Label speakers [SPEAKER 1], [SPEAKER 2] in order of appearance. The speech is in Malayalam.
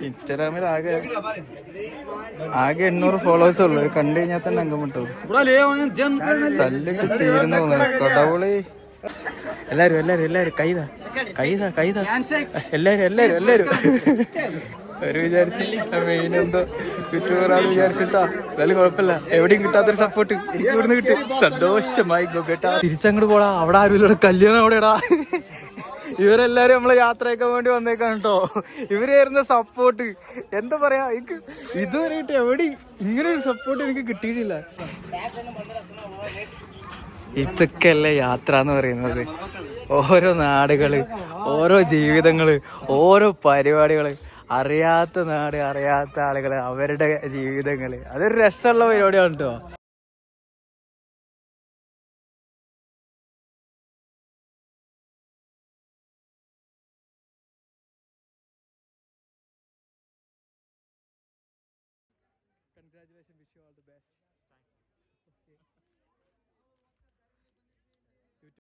[SPEAKER 1] ഇൻസ്റ്റാഗ്രാമിൽ ആകെ 800 ഫോളോവേഴ്സ് ഉള്ളു. കണ്ടു കഴിഞ്ഞാൽ തന്നെ അംഗം വിട്ടു. തല്ലൊക്കെ തീരുന്നു കൊടവുളി. എല്ലാരും കൈതാ എല്ലാരും ഒരു വിചാരിച്ച മെയിൻ എന്തോ യൂട്യൂബറാണ് വിചാരിച്ചിട്ടാ. എന്നാലും കുഴപ്പമില്ല, എവിടെയും കിട്ടാത്തൊരു സപ്പോർട്ട് എനിക്ക് ഇവിടുന്ന് കിട്ടും. സന്തോഷമായി കേട്ടാ. തിരിച്ചങ്ങോട്ട് പോടാ, അവിടെ ആരും ഇല്ല, കല്യാണം അവിടെടാ. ഇവരെല്ലാരും നമ്മളെ യാത്രയൊക്കെ വേണ്ടി വന്നേക്കാണ് കേട്ടോ. ഇവരായിരുന്ന സപ്പോർട്ട് എന്താ പറയാ, എനിക്ക് ഇതുവരെയായിട്ട് എവിടെ ഇങ്ങനെ ഒരു സപ്പോർട്ട് എനിക്ക് കിട്ടിയിട്ടില്ല. ഇതൊക്കെയല്ലേ യാത്ര എന്ന് പറയുന്നത്. ഓരോ നാടുകള്, ഓരോ ജീവിതങ്ങള്, ഓരോ പരിപാടികള്, അറിയാത്ത നാട്, അറിയാത്ത ആളുകള്, അവരുടെ ജീവിതങ്ങള്. അതൊരു രസമുള്ള പരിപാടിയാണ് കേട്ടോ. Congratulations, wish you all the best.